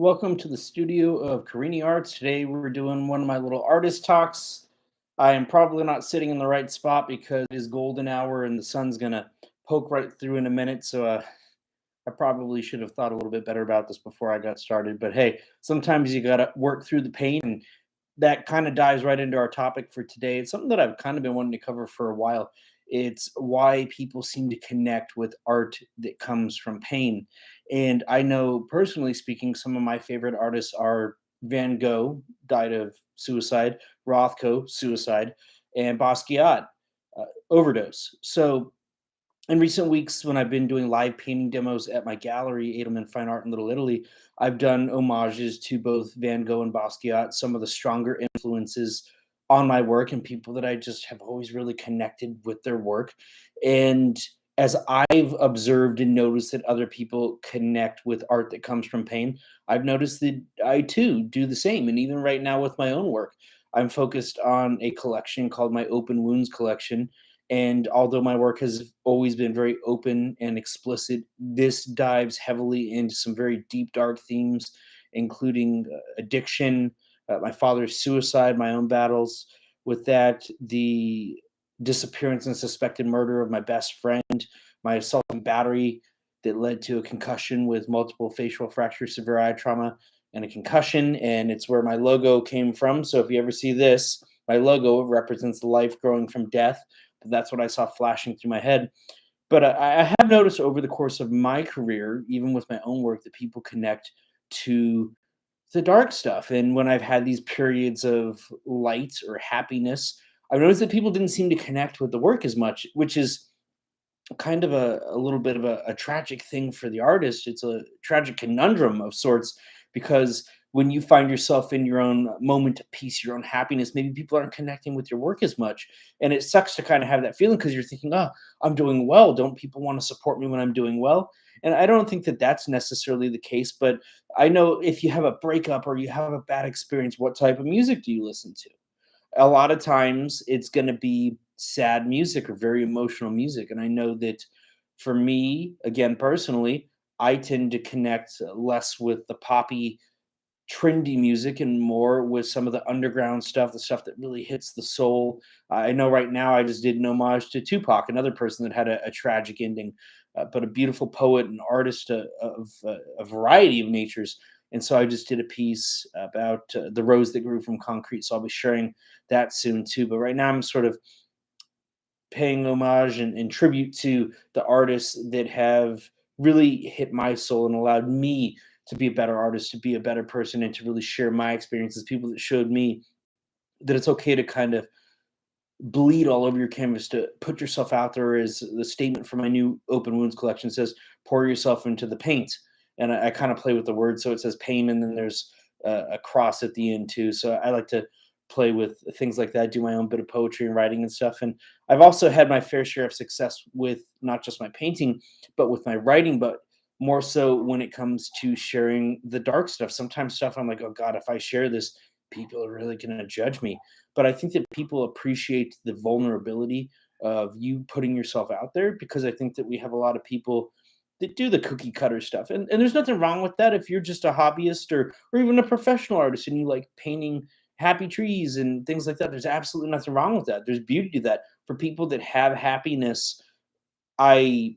Welcome to the studio of Carini Arts. Today we're doing one of my little artist talks. I am probably not sitting in the right spot because it is golden hour and the sun's gonna poke right through in a minute. So I probably should have thought a little bit better about this before I got started. But hey, sometimes you gotta work through the pain, and that kind of dives right into our topic for today. It's something that I've kind of been wanting to cover for a while. It's why people seem to connect with art that comes from pain. And I know, personally speaking, some of my favorite artists are Van Gogh, died of suicide, Rothko, suicide, and Basquiat, overdose. So in recent weeks, when I've been doing live painting demos at my gallery, Edelman Fine Art in Little Italy, I've done homages to both Van Gogh and Basquiat, some of the stronger influences on my work and people that I just have always really connected with their work. And as I've observed and noticed that other people connect with art that comes from pain, I've noticed that I too do the same. And even right now with my own work, I'm focused on a collection called my Open Wounds collection, and although my work has always been very open and explicit, this dives heavily into some very deep, dark themes, including addiction, my father's suicide, my own battles with that, the disappearance and suspected murder of my best friend, my assault and battery that led to a concussion with multiple facial fractures, severe eye trauma, and a concussion. And it's where my logo came from. So if you ever see this, my logo represents life growing from death, but that's what I saw flashing through my head. But I have noticed over the course of my career, even with my own work, that people connect to the dark stuff. And when I've had these periods of light or happiness, I've noticed that people didn't seem to connect with the work as much, which is kind of a little bit of a tragic thing for the artist. It's a tragic conundrum of sorts because when you find yourself in your own moment of peace, your own happiness, maybe people aren't connecting with your work as much. And it sucks to kind of have that feeling because you're thinking, oh, I'm doing well. Don't people want to support me when I'm doing well? And I don't think that that's necessarily the case. But I know if you have a breakup or you have a bad experience, what type of music do you listen to? A lot of times it's going to be sad music or very emotional music. And I know that for me, again, personally, I tend to connect less with the poppy, trendy music and more with some of the underground stuff, the stuff that really hits the soul. I know right now I just did an homage to Tupac, another person that had a tragic ending, but a beautiful poet and artist of a variety of natures. And so I just did a piece about the rose that grew from concrete. So I'll be sharing that soon too. But right now I'm sort of paying homage and tribute to the artists that have really hit my soul and allowed me to be a better artist, to be a better person, and to really share my experiences. People that showed me that it's okay to kind of bleed all over your canvas, to put yourself out there. Is the statement for my new Open Wounds collection says, pour yourself into the paint. And I kind of play with the words. So it says pain, and then there's a cross at the end too. So I like to play with things like that, do my own bit of poetry and writing and stuff. And I've also had my fair share of success with not just my painting, but with my writing, but more so when it comes to sharing the dark stuff. Sometimes stuff I'm like, oh God, if I share this, people are really going to judge me. But I think that people appreciate the vulnerability of you putting yourself out there, because I think that we have a lot of people that do the cookie cutter stuff. And there's nothing wrong with that if you're just a hobbyist or even a professional artist and you like painting happy trees and things like that. There's absolutely nothing wrong with that. There's beauty to that. For people that have happiness, I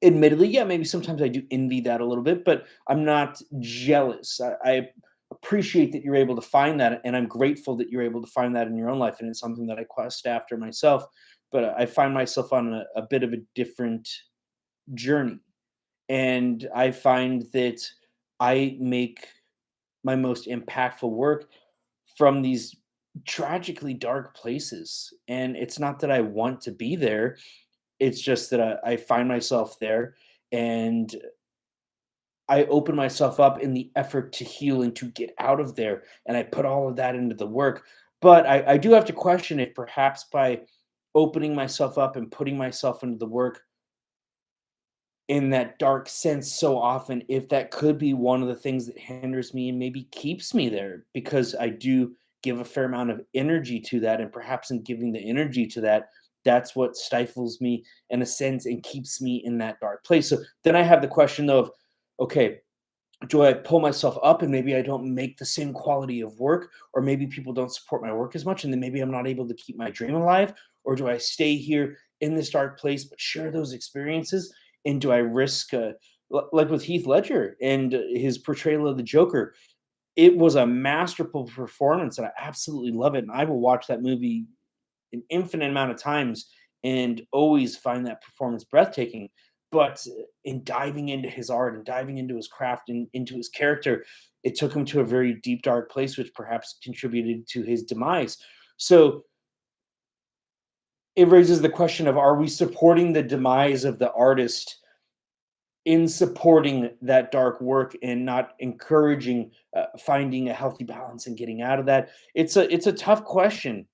admittedly, yeah, maybe sometimes I do envy that a little bit, but I'm not jealous. I appreciate that you're able to find that, and I'm grateful that you're able to find that in your own life, and it's something that I quest after myself. But I find myself on a bit of a different journey, and I find that I make my most impactful work from these tragically dark places. And it's not that I want to be there, it's just that I find myself there, and I open myself up in the effort to heal and to get out of there. And I put all of that into the work. But I do have to question if perhaps by opening myself up and putting myself into the work in that dark sense so often, if that could be one of the things that hinders me and maybe keeps me there, because I do give a fair amount of energy to that. And perhaps in giving the energy to that, that's what stifles me in a sense and keeps me in that dark place. So then I have the question though of, okay, Do I pull myself up and maybe I don't make the same quality of work, or maybe people don't support my work as much and then maybe I'm not able to keep my dream alive? Or do I stay here in this dark place but share those experiences? And do I risk, like with Heath Ledger and his portrayal of the Joker? It was a masterful performance and I absolutely love it. And I will watch that movie an infinite amount of times and always find that performance breathtaking. But in diving into his art and diving into his craft and into his character, it took him to a very deep, dark place, which perhaps contributed to his demise. So it raises the question of, are we supporting the demise of the artist in supporting that dark work and not encouraging finding a healthy balance and getting out of that? It's a tough question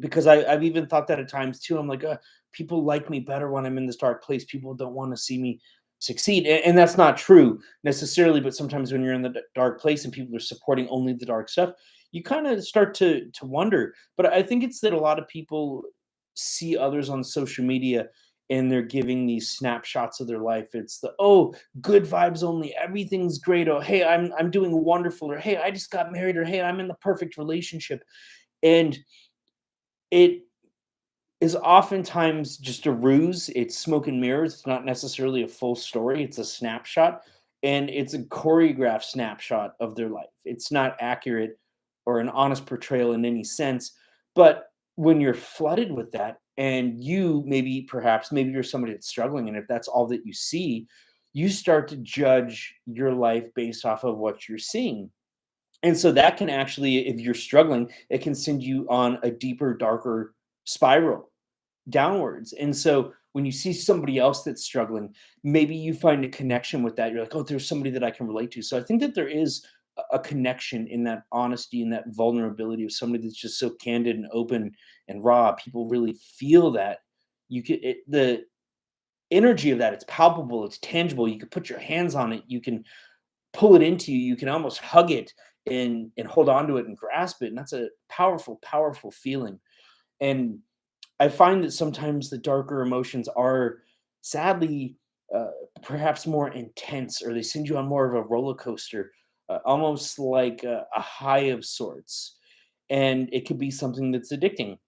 because I've even thought that at times too. I'm like, people like me better when I'm in this dark place. People don't want to see me succeed, and that's not true necessarily. But sometimes when you're in the dark place and people are supporting only the dark stuff, you kind of start to wonder. But I think it's that a lot of people see others on social media and they're giving these snapshots of their life. It's the, oh, good vibes only, everything's great. Oh, hey, I'm doing wonderful, or hey, I just got married, or hey, I'm in the perfect relationship. And it is oftentimes just a ruse. It's smoke and mirrors. It's not necessarily a full story. It's a snapshot, and it's a choreographed snapshot of their life. It's not accurate or an honest portrayal in any sense. But when you're flooded with that, and you maybe, perhaps, maybe you're somebody that's struggling, and if that's all that you see, you start to judge your life based off of what you're seeing. And so that can actually, if you're struggling, it can send you on a deeper, darker spiral downwards. And so when you see somebody else that's struggling, maybe you find a connection with that. You're like, oh, there's somebody that I can relate to. So I think that there is a connection in that honesty and that vulnerability of somebody that's just so candid and open and raw. People really feel that. The energy of that, it's palpable, it's tangible. You can put your hands on it, you can pull it into you, you can almost hug it and hold on to it and grasp it. And that's a powerful, powerful feeling. And I find that sometimes the darker emotions are sadly uh, perhaps more intense, or they send you on more of a roller coaster, almost like a high of sorts. And it could be something that's addicting.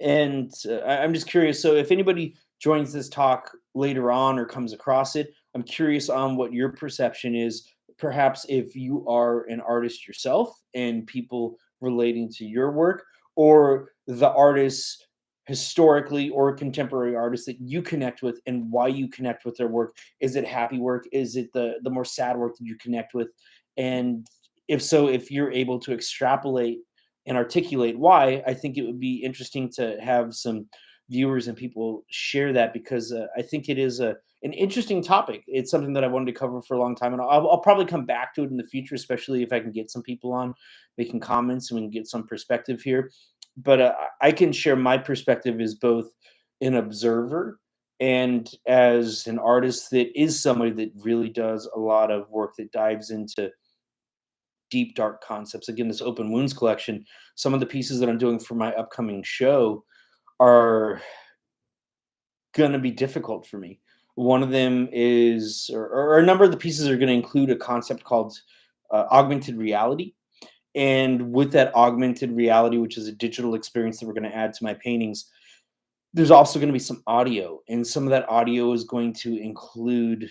And I'm just curious. So, if anybody joins this talk later on or comes across it, I'm curious on what your perception is. Perhaps if you are an artist yourself and people relating to your work, or the artists historically or contemporary artists that you connect with and why you connect with their work. Is it happy work? Is it the more sad work that you connect with? And if so, if you're able to extrapolate and articulate why, I think it would be interesting to have some viewers and people share that, because I think it is an interesting topic. It's something that I wanted to cover for a long time, and I'll probably come back to it in the future, especially if I can get some people on making comments and we can get some perspective here. But I can share my perspective as both an observer and as an artist that is somebody that really does a lot of work that dives into deep dark concepts. Again, this open wounds collection, some of the pieces that I'm doing for my upcoming show are going to be difficult for me. One of them is, or a number of the pieces are going to include a concept called augmented reality. And with that augmented reality, which is a digital experience that we're going to add to my paintings, there's also going to be some audio, and some of that audio is going to include,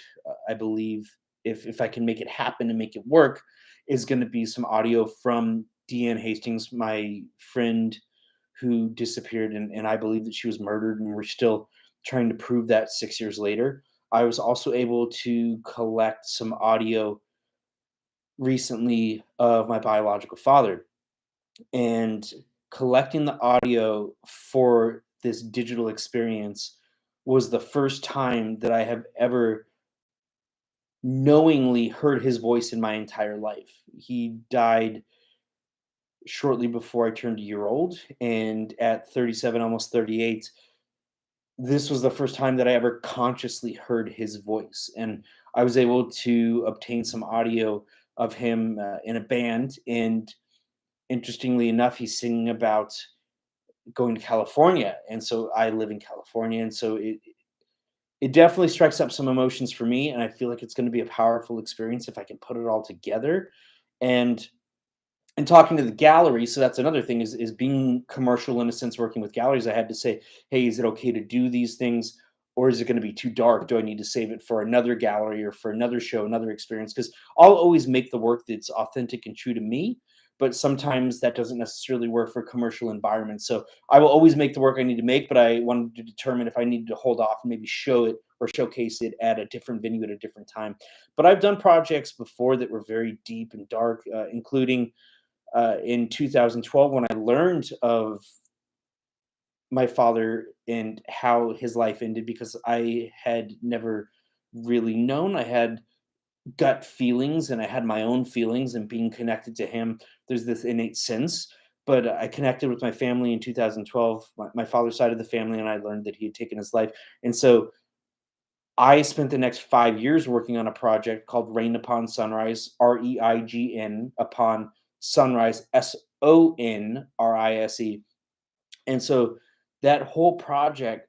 I believe, if I can make it happen and make it work, is going to be some audio from Deanne Hastings, my friend who disappeared, and I believe that she was murdered, and we're still trying to prove that 6 years later. I was also able to collect some audio recently of my biological father, and collecting the audio for this digital experience was the first time that I have ever knowingly heard his voice in my entire life. He died shortly before I turned a year old, and at 37, almost 38, this was the first time that I ever consciously heard his voice. And I was able to obtain some audio of him in a band. And interestingly enough, he's singing about going to California, and so I live in California, and so it definitely strikes up some emotions for me, and I feel like it's going to be a powerful experience if I can put it all together. And talking to the gallery, so that's another thing is being commercial in a sense, working with galleries. I had to say, hey, is it okay to do these things, or is it going to be too dark? Do I need to save it for another gallery or for another show, another experience? Because I'll always make the work that's authentic and true to me, but sometimes that doesn't necessarily work for commercial environments. So I will always make the work I need to make, but I wanted to determine if I needed to hold off and maybe show it or showcase it at a different venue at a different time. But I've done projects before that were very deep and dark, including in 2012 when I learned of my father and how his life ended, because I had never really known. I had gut feelings and I had my own feelings, and being connected to him, there's this innate sense. But I connected with my family in 2012, my father's side of the family, and I learned that he had taken his life. And so I spent the next 5 years working on a project called Rain Upon Sunrise, REIGN upon Sunrise, SONRISE. And so that whole project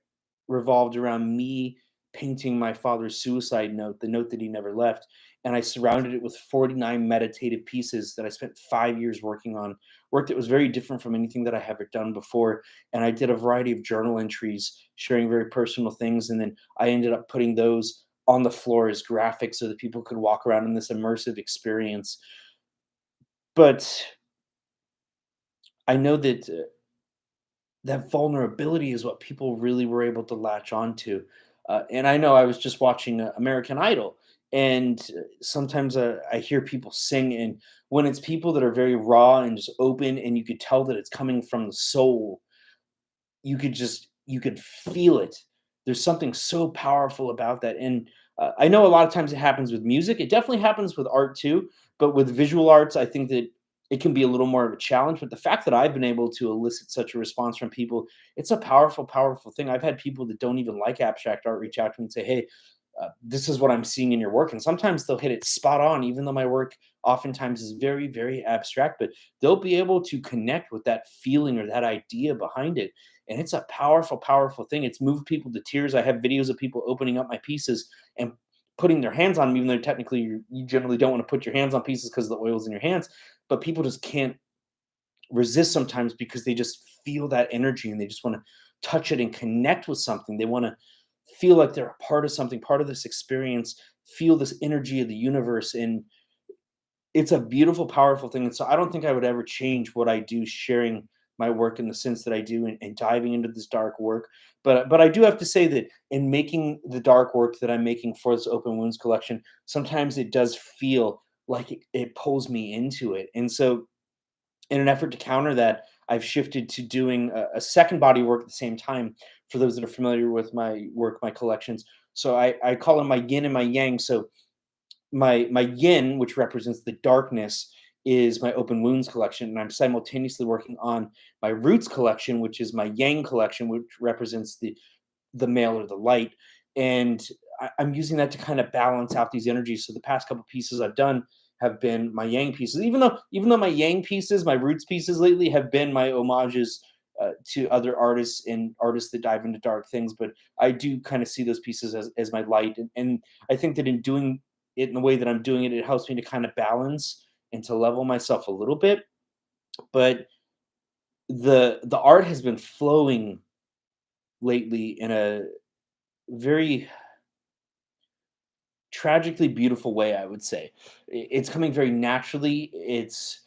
revolved around me painting my father's suicide note, the note that he never left. And I surrounded it with 49 meditative pieces that I spent 5 years working on, work that was very different from anything that I had ever done before. And I did a variety of journal entries, sharing very personal things. And then I ended up putting those on the floor as graphics so that people could walk around in this immersive experience. But I know that that vulnerability is what people really were able to latch onto. And I know I was just watching American Idol, and sometimes I hear people sing, and when it's people that are very raw and just open, and you could tell that it's coming from the soul, you could feel it. There's something so powerful about that. And I know a lot of times it happens with music. It definitely happens with art too, but with visual arts, I think that it can be a little more of a challenge. But the fact that I've been able to elicit such a response from people, it's a powerful, powerful thing. I've had people that don't even like abstract art reach out to me and say, "Hey, this is what I'm seeing in your work." And sometimes they'll hit it spot on, even though my work oftentimes is very, very abstract, but they'll be able to connect with that feeling or that idea behind it. And it's a powerful, powerful thing. It's moved people to tears. I have videos of people opening up my pieces and putting their hands on them, even though technically you generally don't want to put your hands on pieces because the oil's in your hands. But people just can't resist sometimes because they just feel that energy and they just want to touch it and connect with something. They want to feel like they're a part of something, part of this experience, feel this energy of the universe. And it's a beautiful, powerful thing. And so I don't think I would ever change what I do, sharing my work in the sense that I do, and diving into this dark work. But I do have to say that in making the dark work that I'm making for this open wounds collection, sometimes it does feel like it pulls me into it. And so in an effort to counter that, I've shifted to doing a second body work at the same time. For those that are familiar with my work, my collections, so I call them my yin and my yang. So my yin, which represents the darkness, is my open wounds collection, and I'm simultaneously working on my roots collection, which is my yang collection, which represents the male or the light. And I'm using that to kind of balance out these energies. So the past couple pieces I've done have been my yang pieces, even though my yang pieces, my roots pieces lately have been my homages to other artists and artists that dive into dark things. But I do kind of see those pieces as my light, and I think that in doing it in the way that I'm doing it, it helps me to kind of balance and to level myself a little bit. But the art has been flowing lately in a very tragically beautiful way, I would say. It's coming very naturally. It's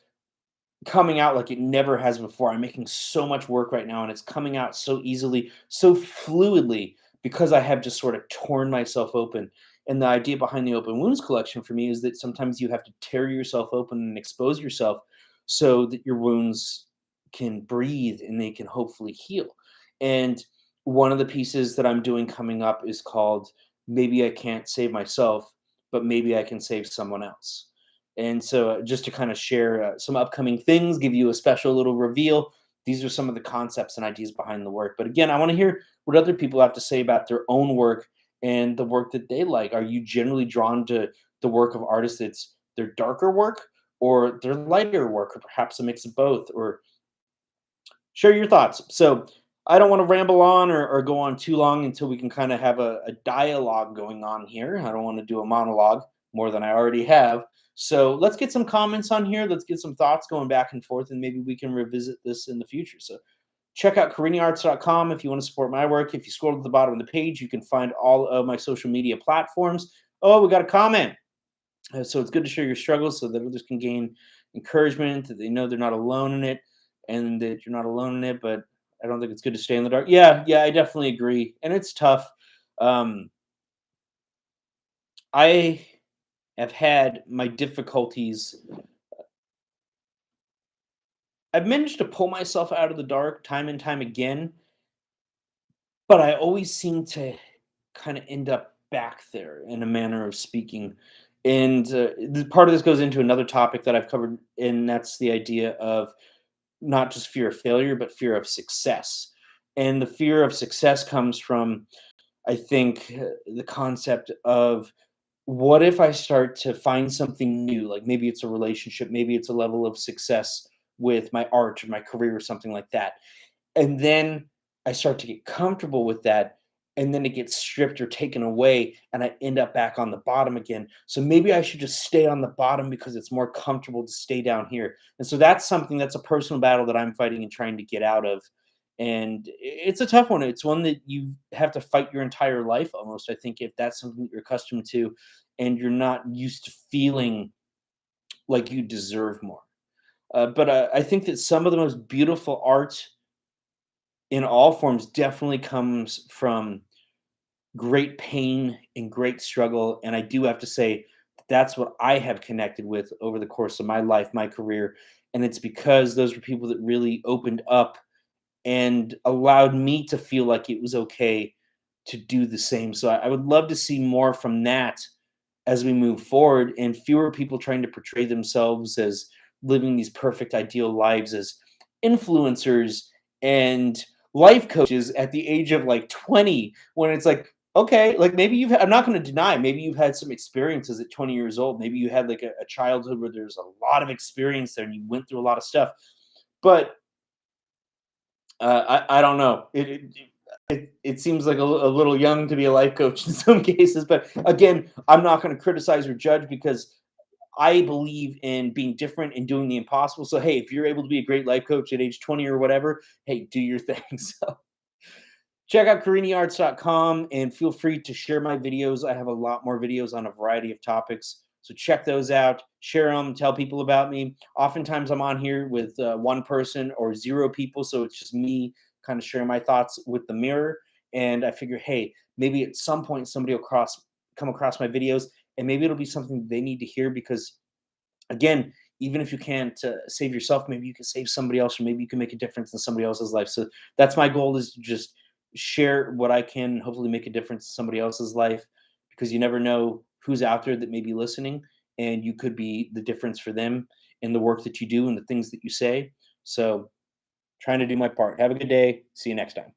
coming out like it never has before. I'm making so much work right now, and it's coming out so easily, so fluidly, because I have just sort of torn myself open. And the idea behind the open wounds collection for me is that sometimes you have to tear yourself open and expose yourself so that your wounds can breathe and they can hopefully heal. And one of the pieces that I'm doing coming up is called Maybe I Can't Save Myself, but Maybe I Can Save Someone Else. And so, just to kind of share some upcoming things, give you a special little reveal. These are some of the concepts and ideas behind the work. But again, I want to hear what other people have to say about their own work and the work that they like. Are you generally drawn to the work of artists that's their darker work or their lighter work, or perhaps a mix of both? Or share your thoughts. So, I don't want to ramble on or go on too long until we can kind of have a dialogue going on here. I don't want to do a monologue more than I already have. So let's get some comments on here. Let's get some thoughts going back and forth, and maybe we can revisit this in the future. So check out CariniArts.com if you want to support my work. If you scroll to the bottom of the page, you can find all of my social media platforms. Oh, we got a comment. So it's good to share your struggles so that others can gain encouragement, that they know they're not alone in it and that you're not alone in it. But I don't think it's good to stay in the dark. Yeah, yeah, I definitely agree. And it's tough. Um, I have had my difficulties. I've managed to pull myself out of the dark time and time again, but I always seem to kind of end up back there in a manner of speaking. And part of this goes into another topic that I've covered, and that's the idea of not just fear of failure, but fear of success. And the fear of success comes from, I think, the concept of what if I start to find something new? Like maybe it's a relationship, maybe it's a level of success with my art or my career or something like that. And then I start to get comfortable with that, and then it gets stripped or taken away, and I end up back on the bottom again. So maybe I should just stay on the bottom because it's more comfortable to stay down here. And so that's something that's a personal battle that I'm fighting and trying to get out of. And it's a tough one. It's one that you have to fight your entire life almost. I think if that's something that you're accustomed to and you're not used to feeling like you deserve more. But I think that some of the most beautiful art in all forms definitely comes from great pain and great struggle. And I do have to say that's what I have connected with over the course of my life, my career. And it's because those were people that really opened up and allowed me to feel like it was okay to do the same. So I would love to see more from that as we move forward, and fewer people trying to portray themselves as living these perfect ideal lives as influencers and life coaches at the age of like 20, when it's like, okay, like maybe I'm not going to deny, maybe you've had some experiences at 20 years old. Maybe you had like a childhood where there's a lot of experience there and you went through a lot of stuff. But I don't know. It seems like a little young to be a life coach in some cases, but again, I'm not going to criticize or judge because I believe in being different and doing the impossible. So hey, if you're able to be a great life coach at age 20 or whatever, hey, do your thing. So check out CariniArts.com and feel free to share my videos. I have a lot more videos on a variety of topics. So check those out, share them, tell people about me. Oftentimes I'm on here with one person or zero people. So it's just me kind of sharing my thoughts with the mirror. And I figure, hey, maybe at some point somebody will come across my videos, and maybe it'll be something they need to hear because, again, even if you can't save yourself, maybe you can save somebody else, or maybe you can make a difference in somebody else's life. So that's my goal, is to just share what I can and hopefully make a difference in somebody else's life, because you never know who's out there that may be listening, and you could be the difference for them in the work that you do and the things that you say. So trying to do my part. Have a good day. See you next time.